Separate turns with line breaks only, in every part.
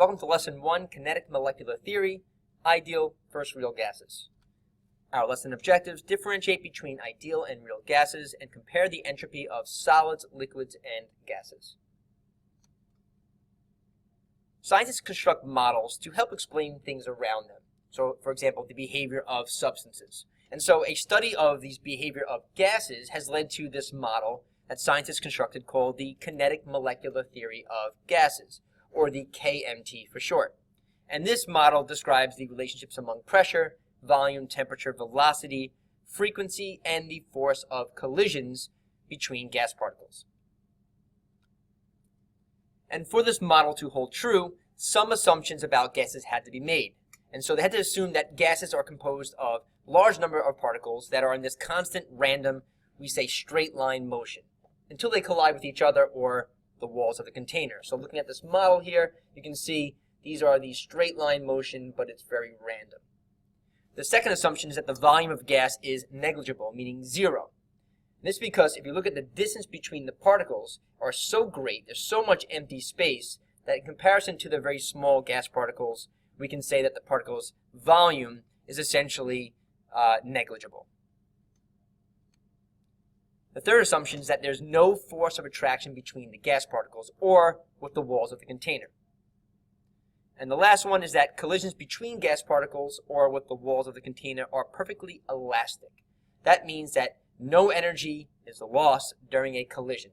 Welcome to Lesson 1, Kinetic Molecular Theory, Ideal versus Real Gases. Our lesson objectives: differentiate between ideal and real gases and compare the entropy of solids, liquids, and gases. Scientists construct models to help explain things around them. So, for example, the behavior of substances. And so a study of these behavior of gases has led to this model that scientists constructed called the Kinetic Molecular Theory of Gases, or the KMT for short. And this model describes the relationships among pressure, volume, temperature, velocity, frequency, and the force of collisions between gas particles. And for this model to hold true, some assumptions about gases had to be made. And so they had to assume that gases are composed of large number of particles that are in this constant random, we say straight line motion, until they collide with each other or the walls of the container. So looking at this model here, you can see these are the straight line motion, but it's very random. The second assumption is that the volume of gas is negligible, meaning zero. And this is because if you look at the distance between the particles are so great, there's so much empty space, that in comparison to the very small gas particles, we can say that the particle's volume is essentially negligible. The third assumption is that there's no force of attraction between the gas particles or with the walls of the container. And the last one is that collisions between gas particles or with the walls of the container are perfectly elastic. That means that no energy is lost during a collision.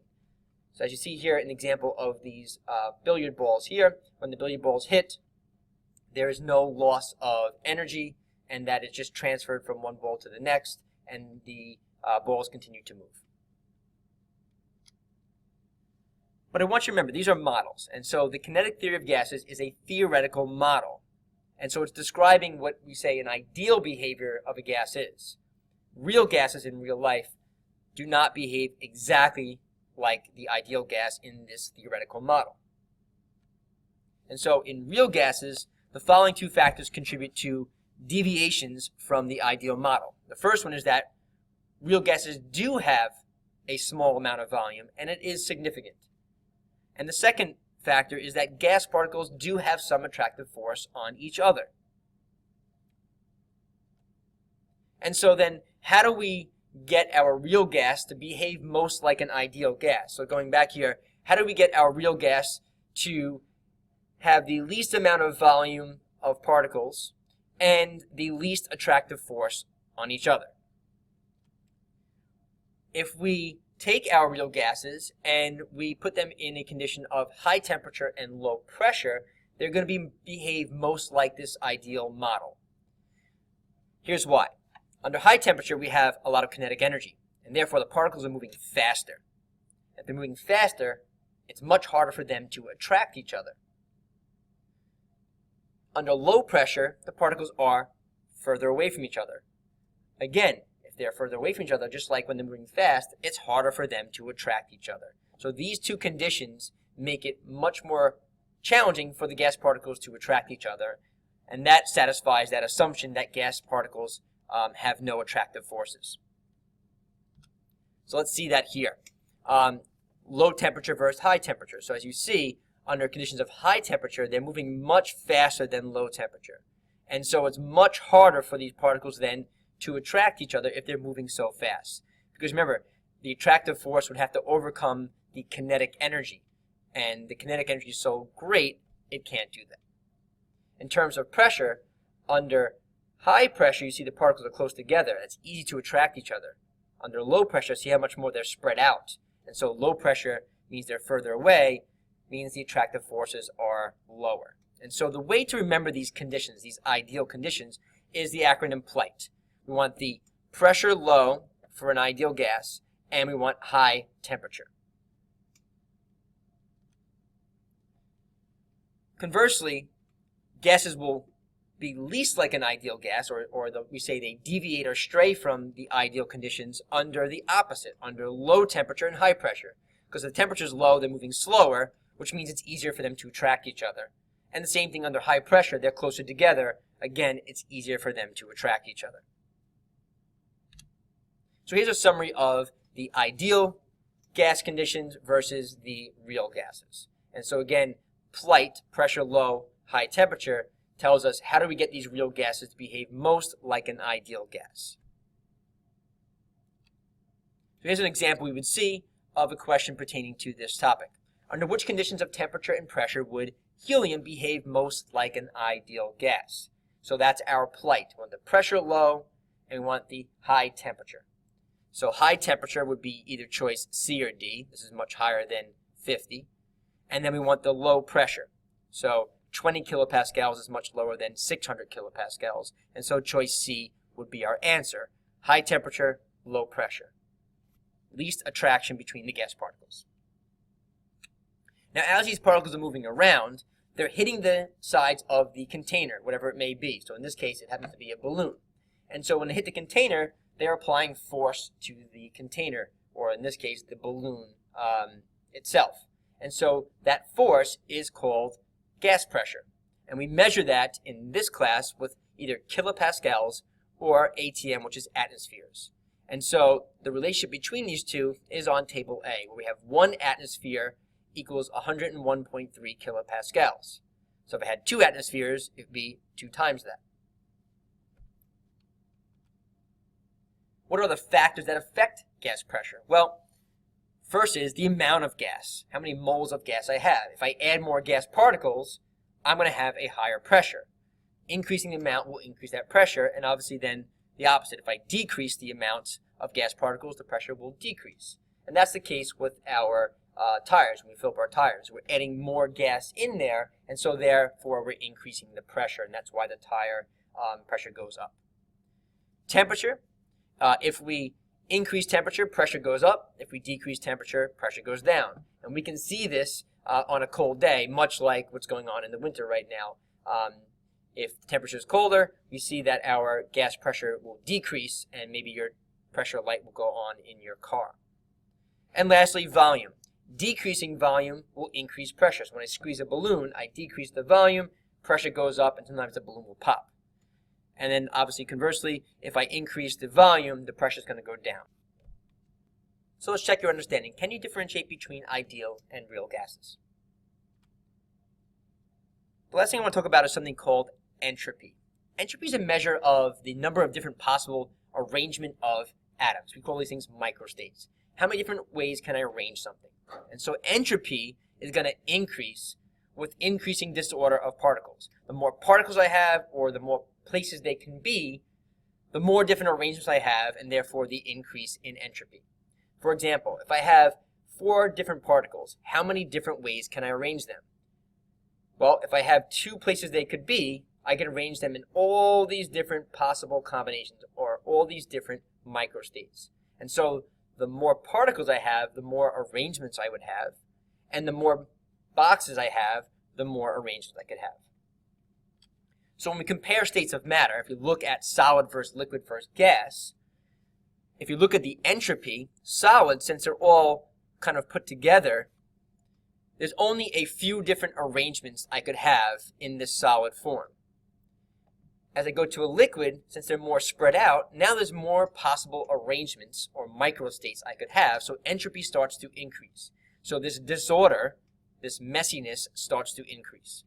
So as you see here, an example of these billiard balls here, when the billiard balls hit, there is no loss of energy, and that is just transferred from one ball to the next, and the balls continue to move. But I want you to remember, these are models. And so the kinetic theory of gases is a theoretical model. And so it's describing what we say an ideal behavior of a gas is. Real gases in real life do not behave exactly like the ideal gas in this theoretical model. And so in real gases, the following two factors contribute to deviations from the ideal model. The first one is that real gases do have a small amount of volume, and it is significant. And the second factor is that gas particles do have some attractive force on each other. And so then, how do we get our real gas to behave most like an ideal gas? So going back here, how do we get our real gas to have the least amount of volume of particles and the least attractive force on each other? If we take our real gases and we put them in a condition of high temperature and low pressure, they're going to behave most like this ideal model. Here's why. Under high temperature, we have a lot of kinetic energy, and therefore the particles are moving faster. If they're moving faster, it's much harder for them to attract each other. Under low pressure, the particles are further away from each other. Again, if they're further away from each other, just like when they're moving fast, it's harder for them to attract each other. So these two conditions make it much more challenging for the gas particles to attract each other, and that satisfies that assumption that gas particles have no attractive forces. So let's see that here. Low temperature versus high temperature. So as you see, under conditions of high temperature, they're moving much faster than low temperature. And so it's much harder for these particles then to attract each other if they're moving so fast. Because remember, the attractive force would have to overcome the kinetic energy. And the kinetic energy is so great, it can't do that. In terms of pressure, under high pressure, you see the particles are close together. It's easy to attract each other. Under low pressure, see how much more they're spread out. And so low pressure means they're further away, means the attractive forces are lower. And so the way to remember these conditions, these ideal conditions, is the acronym PLIGHT. We want the pressure low for an ideal gas, and we want high temperature. Conversely, gases will be least like an ideal gas, or we say they deviate or stray from the ideal conditions under the opposite, under low temperature and high pressure. Because the temperature is low, they're moving slower, which means it's easier for them to attract each other. And the same thing under high pressure, they're closer together. Again, it's easier for them to attract each other. So here's a summary of the ideal gas conditions versus the real gases. And so again, PLIGHT, pressure low, high temperature, tells us how do we get these real gases to behave most like an ideal gas. So here's an example we would see of a question pertaining to this topic. Under which conditions of temperature and pressure would helium behave most like an ideal gas? So that's our plight. We want the pressure low and we want the high temperature. So high temperature would be either choice C or D. This is much higher than 50. And then we want the low pressure. So 20 kilopascals is much lower than 600 kilopascals. And so choice C would be our answer. High temperature, low pressure. Least attraction between the gas particles. Now, as these particles are moving around, they're hitting the sides of the container, whatever it may be. So in this case, it happens to be a balloon. And so when they hit the container, they're applying force to the container, or in this case, the balloon itself. And so that force is called gas pressure. And we measure that in this class with either kilopascals or ATM, which is atmospheres. And so the relationship between these two is on table A, where we have 1 atmosphere equals 101.3 kilopascals. So if I had 2 atmospheres, it would be 2 times that. What are the factors that affect gas pressure? Well, first is the amount of gas, how many moles of gas I have. If I add more gas particles, I'm going to have a higher pressure. Increasing the amount will increase that pressure, and obviously then the opposite. If I decrease the amount of gas particles, the pressure will decrease. And that's the case with our tires. When we fill up our tires, we're adding more gas in there, and so therefore we're increasing the pressure, and that's why the tire pressure goes up. Temperature. If we increase temperature, pressure goes up. If we decrease temperature, pressure goes down. And we can see this on a cold day, much like what's going on in the winter right now. If the temperature is colder, we see that our gas pressure will decrease, and maybe your pressure light will go on in your car. And lastly, volume. Decreasing volume will increase pressure. So when I squeeze a balloon, I decrease the volume, pressure goes up, and sometimes the balloon will pop. And then obviously conversely, if I increase the volume, the pressure is going to go down. So let's check your understanding. Can you differentiate between ideal and real gases? The last thing I want to talk about is something called entropy. Entropy is a measure of the number of different possible arrangement of atoms. We call these things microstates. How many different ways can I arrange something? And so entropy is going to increase with increasing disorder of particles. The more particles I have, or the more places they can be, the more different arrangements I have, and therefore the increase in entropy. For example, if I have 4 different particles, how many different ways can I arrange them? Well, if I have 2 places they could be, I can arrange them in all these different possible combinations, or all these different microstates. And so the more particles I have, the more arrangements I would have, and the more boxes I have, the more arrangements I could have. So when we compare states of matter, if you look at solid versus liquid versus gas, if you look at the entropy, solid, since they're all kind of put together, there's only a few different arrangements I could have in this solid form. As I go to a liquid, since they're more spread out, now there's more possible arrangements or microstates I could have, so entropy starts to increase. So this disorder, this messiness, starts to increase.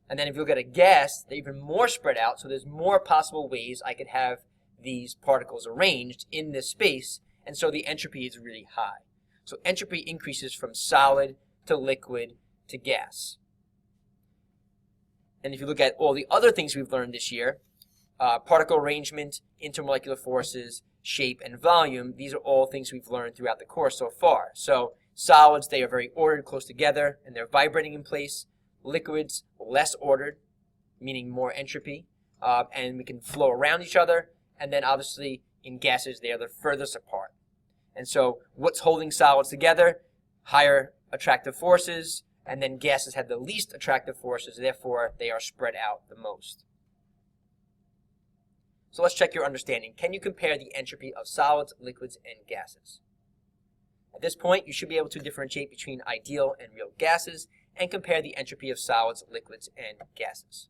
And then if you look at a gas, they're even more spread out, so there's more possible ways I could have these particles arranged in this space, and so the entropy is really high. So entropy increases from solid to liquid to gas. And if you look at all the other things we've learned this year, particle arrangement, intermolecular forces, shape, and volume, these are all things we've learned throughout the course so far. So solids, they are very ordered, close together, and they're vibrating in place. Liquids, less ordered, meaning more entropy, and we can flow around each other. And then obviously in gases, they are the furthest apart. And so what's holding solids together? Higher attractive forces, and then gases have the least attractive forces, therefore they are spread out the most. So let's check your understanding. Can you compare the entropy of solids, liquids, and gases? At this point, you should be able to differentiate between ideal and real gases and compare the entropy of solids, liquids, and gases.